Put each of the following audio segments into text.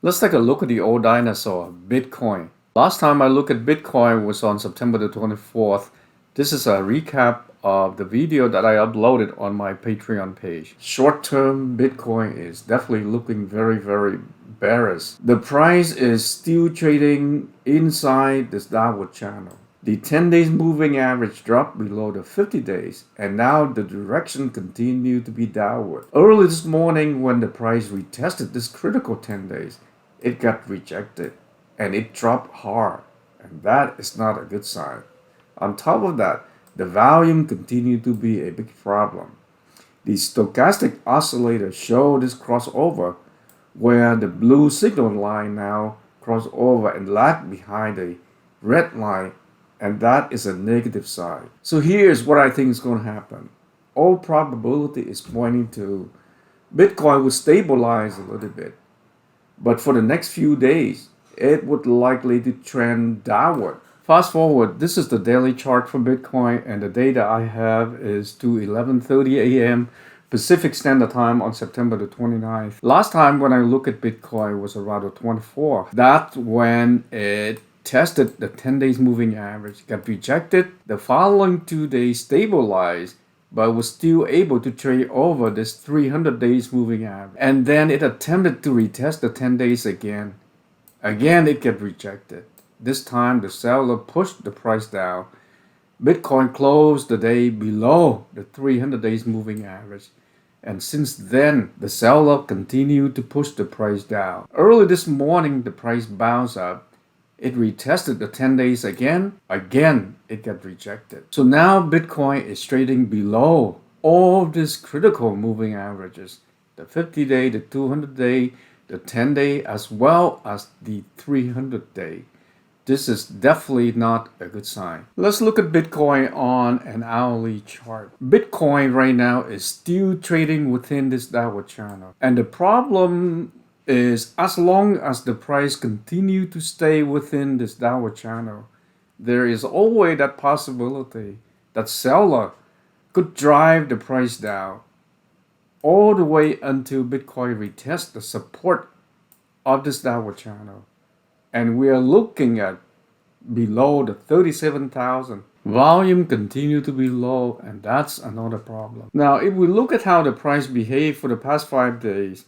Let's take a look at the old dinosaur, Bitcoin. Last time I looked at Bitcoin was on September the 24th. This is a recap of the video that I uploaded on my Patreon page. Short-term Bitcoin is definitely looking very bearish. The price is still trading inside this downward channel. The 10 days moving average dropped below the 50 days, and now the direction continued to be downward. Early this morning, when the price retested this critical 10 days, it got rejected and it dropped hard, and that is not a good sign. On top of that, the volume continued to be a big problem. The stochastic oscillator showed this crossover where the blue signal line now crossed over and lagged behind the red line, and that is a negative sign. So here's what I think is going to happen. All probability is pointing to Bitcoin will stabilize a little bit, but for the next few days, it would likely to trend downward. Fast forward, this is the daily chart for Bitcoin, and the data I have is to 11:30 a.m. Pacific Standard Time on September the 29th. Last time when I looked at Bitcoin was around the 24th. That's when it tested the 10 days moving average, got rejected. The following 2 days stabilized, but was still able to trade over this 300 days moving average. And then it attempted to retest the 10 days again. Again, it got rejected. This time, the seller pushed the price down. Bitcoin closed the day below the 300 days moving average. And since then, the seller continued to push the price down. Early this morning, the price bounced up. It retested the 10 days again. Again, it got rejected. So now Bitcoin is trading below all of these critical moving averages. The 50-day, the 200-day, the 10-day, as well as the 300-day. This is definitely not a good sign. Let's look at Bitcoin on an hourly chart. Bitcoin right now is still trading within this downward channel. And the problem is, as long as the price continue to stay within this downward channel, there is always that possibility that seller could drive the price down all the way until Bitcoin retests the support of this downward channel. And we are looking at below the 37,000. Volume continue to be low, and that's another problem. Now, if we look at how the price behaved for the past 5 days,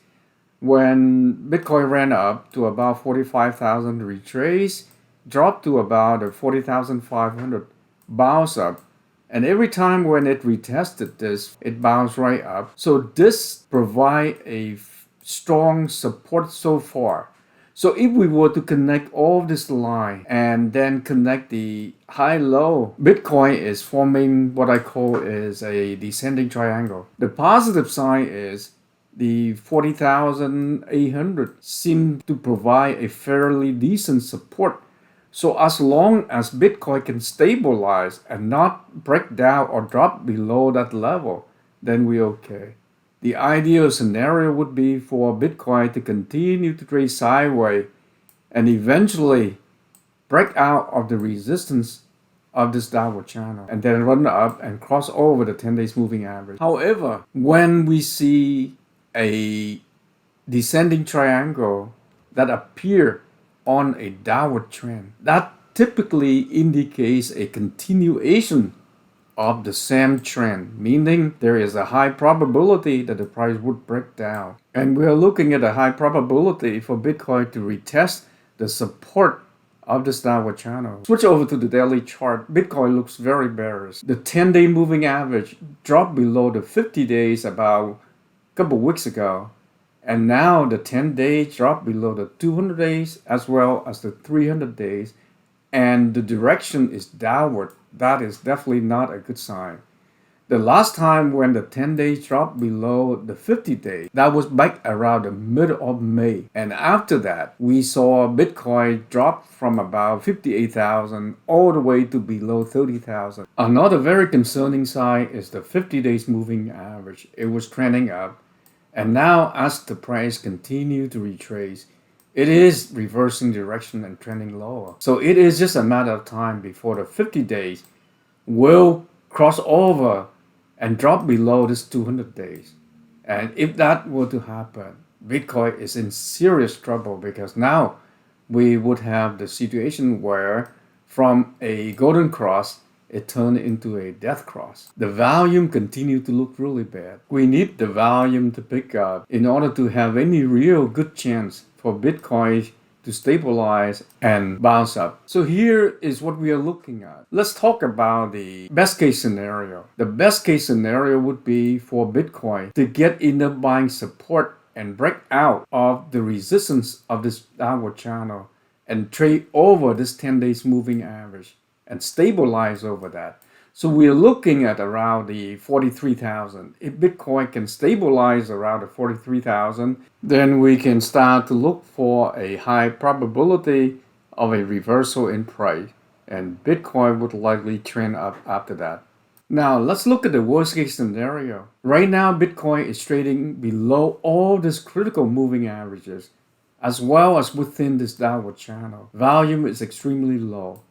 when Bitcoin ran up to about 45,000, retrace, dropped to about 40,500, bounce up, and every time when it retested this, it bounced right up. So this provide a strong support so far. So if we were to connect all this line and then connect the high-low, Bitcoin is forming what I call is a descending triangle. The positive sign is the 40,800 seem to provide a fairly decent support. So as long as Bitcoin can stabilize and not break down or drop below that level, then we're okay. The ideal scenario would be for Bitcoin to continue to trade sideways and eventually break out of the resistance of this downward channel and then run up and cross over the 10 days moving average. However, when we see a descending triangle that appear on a downward trend, that typically indicates a continuation of the same trend, meaning there is a high probability that the price would break down. And we are looking at a high probability for Bitcoin to retest the support of this downward channel. Switch over to the daily chart. Bitcoin looks very bearish. The 10-day moving average dropped below the 50 days about a couple weeks ago. And now the 10 days dropped below the 200 days as well as the 300 days. And the direction is downward. That is definitely not a good sign. The last time when the 10 days dropped below the 50 days, that was back around the middle of May. And after that, we saw Bitcoin drop from about 58,000 all the way to below 30,000. Another very concerning sign is the 50 days moving average. It was trending up. And now as the price continued to retrace, it is reversing direction and trending lower. So it is just a matter of time before the 50 days will cross over and drop below this 200 days. And if that were to happen, Bitcoin is in serious trouble, because now we would have the situation where from a golden cross it turned into a death cross. The volume continued to look really bad. We need the volume to pick up in order to have any real good chance for Bitcoin to stabilize and bounce up. So here is what we are looking at. Let's talk about the best case scenario. The best case scenario would be for Bitcoin to get enough buying support and break out of the resistance of this downward channel and trade over this 10 days moving average and stabilize over that. So we're looking at around the 43,000. If Bitcoin can stabilize around the 43,000, then we can start to look for a high probability of a reversal in price, and Bitcoin would likely trend up after that. Now let's look at the worst case scenario. Right now Bitcoin is trading below all these critical moving averages, as well as within this downward channel. Volume is extremely low.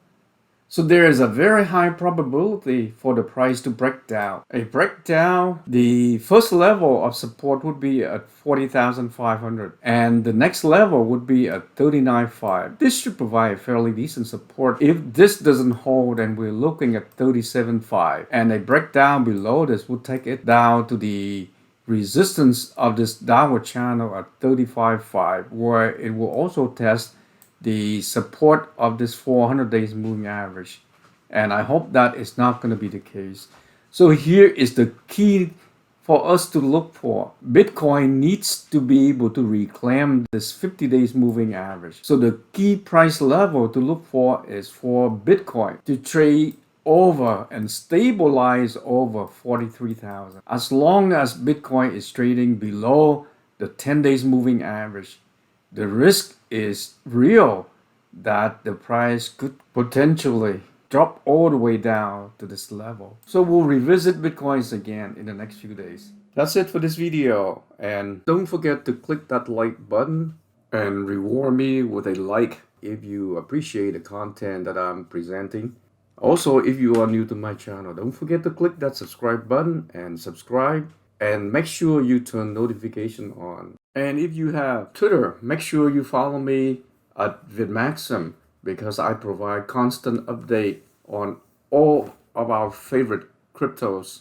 So there is a very high probability for the price to break down. A breakdown, the first level of support would be at 40,500 and the next level would be at 39.5. This should provide fairly decent support. If this doesn't hold, then we're looking at 37.5, and a breakdown below this would take it down to the resistance of this downward channel at 35.5, where it will also test the support of this 400 days moving average, and I hope that is not going to be the case. So here is the key for us to look for. Bitcoin needs to be able to reclaim this 50 days moving average. So the key price level to look for is for Bitcoin to trade over and stabilize over 43,000. As long as Bitcoin is trading below the 10 days moving average, the risk is real that the price could potentially drop all the way down to this level. So we'll revisit Bitcoins again in the next few days. That's it for this video, and don't forget to click that like button and reward me with a like if you appreciate the content that I'm presenting. Also, if you are new to my channel, don't forget to click that subscribe button and subscribe, and make sure you turn notification on. And if you have Twitter, make sure you follow me at Vietmaxim, because I provide constant update on all of our favorite cryptos.